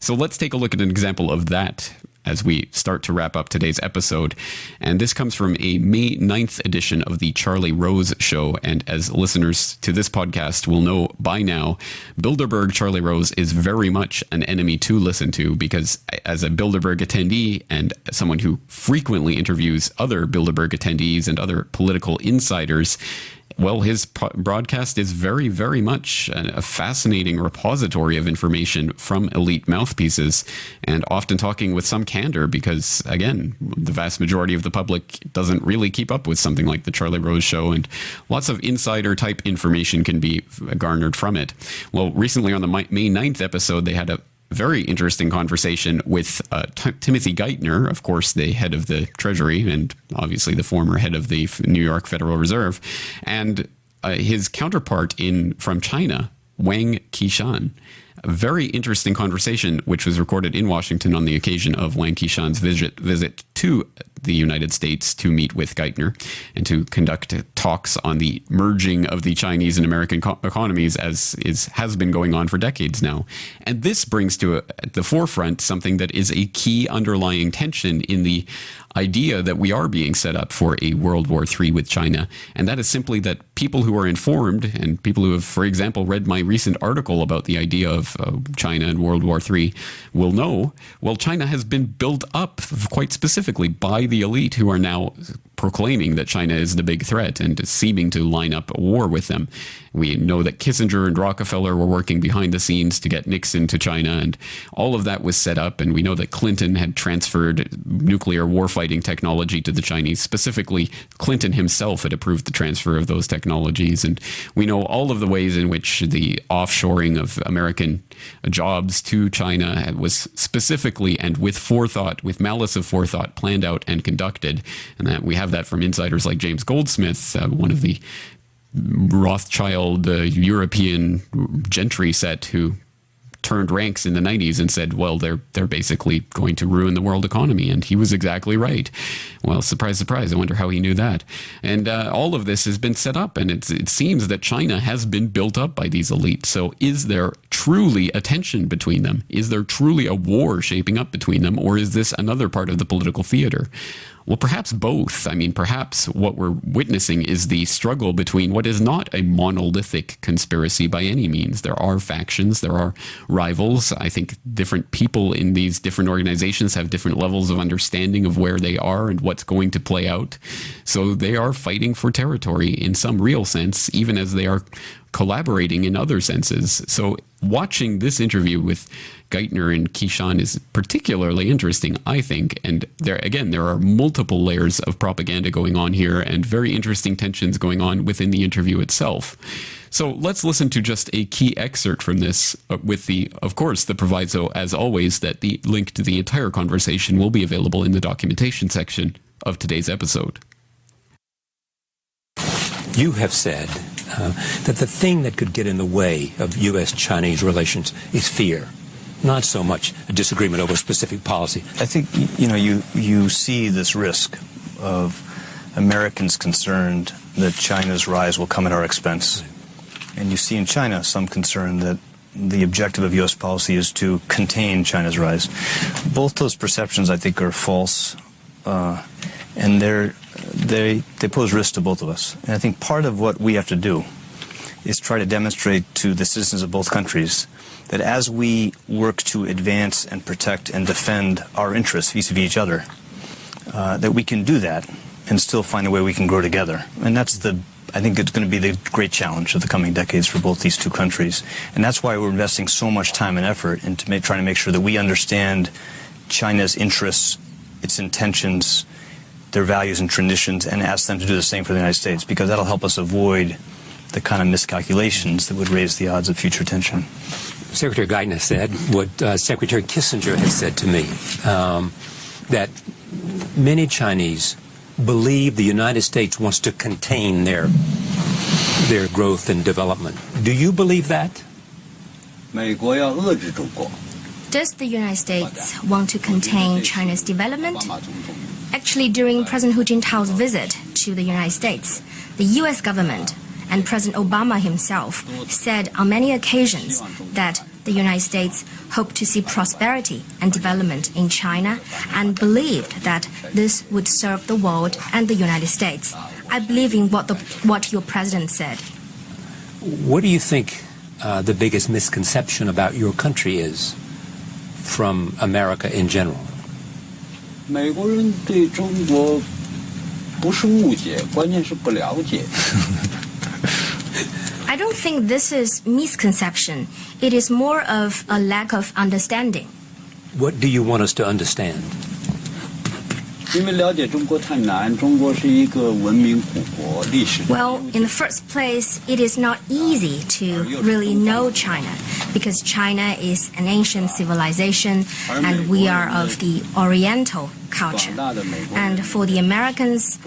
So let's take a look at an example of that as we start to wrap up today's episode. And this comes from a May 9th edition of the Charlie Rose Show. And as listeners to this podcast will know by now, Bilderberg Charlie Rose is very much an enemy to listen to, because as a Bilderberg attendee and someone who frequently interviews other Bilderberg attendees and other political insiders, well, his broadcast is very, very much a fascinating repository of information from elite mouthpieces, and often talking with some candor because, again, the vast majority of the public doesn't really keep up with something like the Charlie Rose Show, and lots of insider-type information can be garnered from it. Well, recently on the May 9th episode, they had a very interesting conversation with Timothy Geithner, of course, the head of the Treasury and obviously the former head of the New York Federal Reserve, and his counterpart from China, Wang Qishan. A very interesting conversation, which was recorded in Washington on the occasion of Wang Qishan's visit to the United States to meet with Geithner and to conduct talks on the merging of the Chinese and American economies, as has been going on for decades now. And this brings to the forefront something that is a key underlying tension in the idea that we are being set up for a World War III with China. And that is simply that people who are informed and people who have, for example, read my recent article about the idea of China and World War III will know, well, China has been built up quite specifically by the elite who are now proclaiming that China is the big threat and seeming to line up a war with them. We know that Kissinger and Rockefeller were working behind the scenes to get Nixon to China, and all of that was set up. And we know that Clinton had transferred nuclear warfighting technology to the Chinese. Specifically, Clinton himself had approved the transfer of those technologies. And we know all of the ways in which the offshoring of American jobs to China was specifically and with forethought, with malice of forethought, planned out and conducted. And that we have that from insiders like James Goldsmith, one of the Rothschild European gentry set who turned ranks in the 90s and said, well, they're basically going to ruin the world economy. And he was exactly right. Well, surprise, surprise. I wonder how he knew that. And all of this has been set up, and it seems that China has been built up by these elites. So is there truly a tension between them? Is there truly a war shaping up between them? Or is this another part of the political theater? Well, perhaps both. I mean, perhaps what we're witnessing is the struggle between what is not a monolithic conspiracy by any means. There are factions, there are rivals. I think different people in these different organizations have different levels of understanding of where they are and what's going to play out. So they are fighting for territory in some real sense, even as they are collaborating in other senses. So watching this interview with Geithner and Qishan is particularly interesting, I think. And there are multiple layers of propaganda going on here and very interesting tensions going on within the interview itself. So let's listen to just a key excerpt from this with the proviso, as always, that the link to the entire conversation will be available in the documentation section of today's episode. You have said that the thing that could get in the way of U.S.-Chinese relations is fear, not so much a disagreement over specific policy. I think, you see this risk of Americans concerned that China's rise will come at our expense. And you see in China some concern that the objective of U.S. policy is to contain China's rise. Both those perceptions, I think, are false, and they pose risk to both of us. And I think part of what we have to do is try to demonstrate to the citizens of both countries that as we work to advance and protect and defend our interests vis-a-vis each other, that we can do that and still find a way we can grow together. And I think it's going to be the great challenge of the coming decades for both these two countries. And that's why we're investing so much time and effort into trying to make sure that we understand China's interests, its intentions, their values and traditions, and ask them to do the same for the United States, because that'll help us avoid the kind of miscalculations that would raise the odds of future tension. Secretary Geithner said what Secretary Kissinger has said to me, that many Chinese believe the United States wants to contain their growth and development. Do you believe that? Does the United States want to contain China's development? Actually, during President Hu Jintao's visit to the United States, the U.S. government and President Obama himself said on many occasions that the United States hoped to see prosperity and development in China and believed that this would serve the world and the United States. I believe in what your president said. What do you think the biggest misconception about your country is from America in general? 美国人对中国不是误解，关键是不了解。I don't think this is misconception. It is more of a lack of understanding. What do you want us to understand? 因为了解中国太难，中国是一个文明古国，历史。Well, in the first place, it is not easy to really know China because China is an ancient civilization and we are of the Oriental culture. And for the Americans,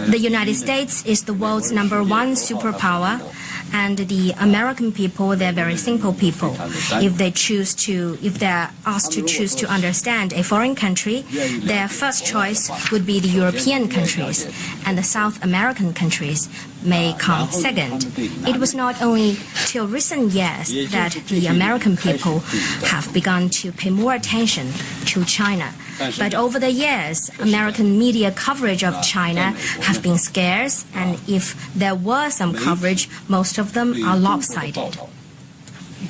the United States is the world's #1 superpower. And the American people, they're very simple people. If they're asked to choose to understand a foreign country, their first choice would be the European countries, and the South American countries may come second. It was not only till recent years that the American people have begun to pay more attention to China. But over the years, American media coverage of China have been scarce, and if there were some coverage, most of them are lopsided.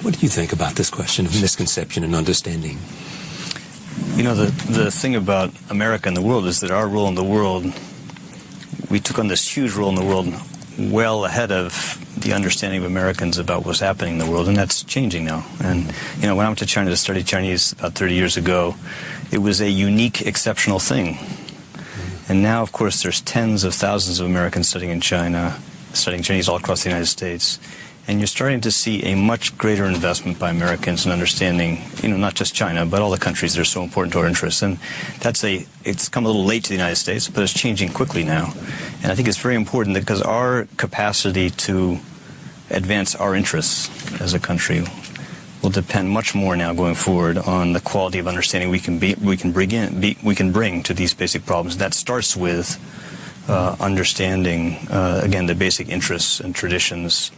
What do you think about this question of misconception and understanding? You know, the thing about America and the world is that our role in the world, we took on this huge role in the world well ahead of the understanding of Americans about what's happening in the world, and that's changing now. And, you know, when I went to China to study Chinese about 30 years ago, it was a unique, exceptional thing. And now, of course, there's tens of thousands of Americans studying in China, studying Chinese all across the United States. And you're starting to see a much greater investment by Americans in understanding, you know, not just China, but all the countries that are so important to our interests. And it's come a little late to the United States, but it's changing quickly now. And I think it's very important because our capacity to advance our interests as a country will depend much more now going forward on the quality of understanding we can bring to these basic problems. That starts with understanding, again, the basic interests and traditions,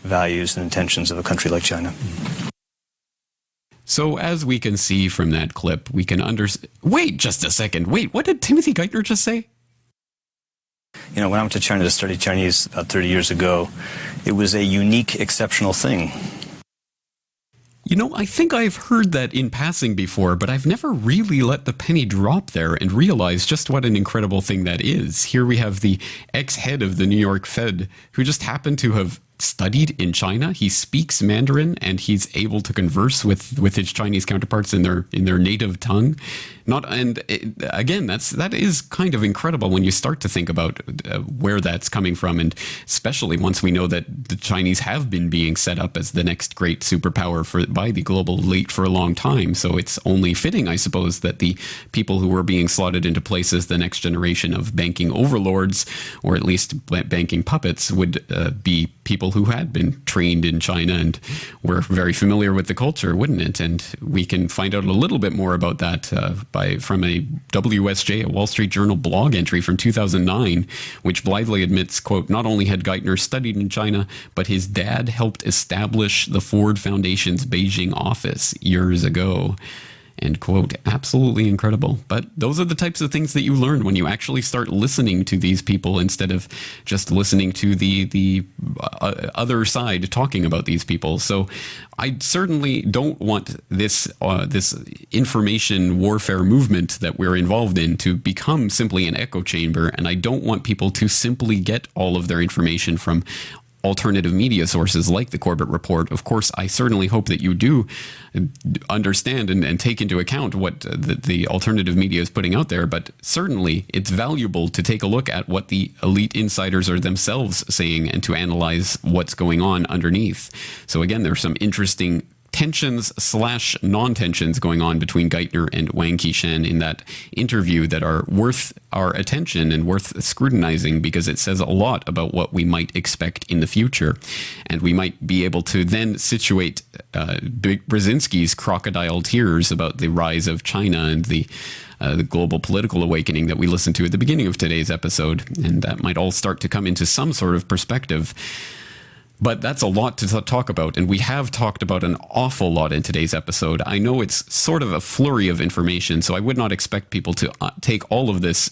values and intentions of a country like China. So as we can see from that clip, we can Wait just a second. Wait, what did Timothy Geithner just say? You know, when I went to China to study Chinese about 30 years ago, it was a unique, exceptional thing. You know, I think I've heard that in passing before, but I've never really let the penny drop there and realized just what an incredible thing that is. Here we have the ex-head of the New York Fed who just happened to have studied in China. He speaks Mandarin and he's able to converse with his Chinese counterparts in their native tongue. Again, that is kind of incredible when you start to think about where that's coming from, and especially once we know that the Chinese have been being set up as the next great superpower by the global elite for a long time. So it's only fitting, I suppose, that the people who were being slotted into places, the next generation of banking overlords, or at least banking puppets, would be people who had been trained in China and were very familiar with the culture, wouldn't it? And we can find out a little bit more about that from a WSJ, a Wall Street Journal blog entry from 2009, which blithely admits, quote, not only had Geithner studied in China, but his dad helped establish the Ford Foundation's Beijing office years ago. End quote. Absolutely incredible. But those are the types of things that you learn when you actually start listening to these people instead of just listening to the other side talking about these people. So I certainly don't want this information warfare movement that we're involved in to become simply an echo chamber, and I don't want people to simply get all of their information from alternative media sources like the Corbrett Report. Of course, I certainly hope that you do understand and take into account what the alternative media is putting out there, but certainly it's valuable to take a look at what the elite insiders are themselves saying and to analyze what's going on underneath. So again, there's some interesting tensions/non-tensions going on between Geithner and Wang Qishan in that interview that are worth our attention and worth scrutinizing, because it says a lot about what we might expect in the future. And we might be able to then situate Brzezinski's crocodile tears about the rise of China and the global political awakening that we listened to at the beginning of today's episode. And that might all start to come into some sort of perspective. But that's a lot to talk about, and we have talked about an awful lot in today's episode. I know it's sort of a flurry of information, so I would not expect people to take all of this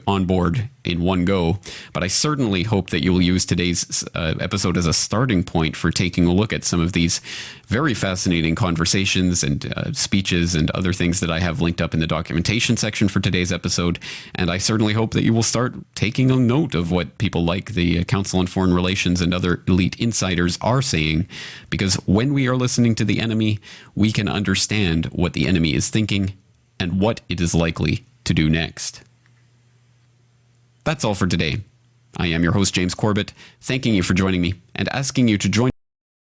on board in one go, but I certainly hope that you will use today's episode as a starting point for taking a look at some of these very fascinating conversations and speeches and other things that I have linked up in the documentation section for today's episode, and I certainly hope that you will start taking a note of what people like the Council on Foreign Relations and other elite insiders are saying, because when we are listening to the enemy, we can understand what the enemy is thinking and what it is likely to do next. That's all for today. I am your host, James Corbrett, thanking you for joining me and asking you to join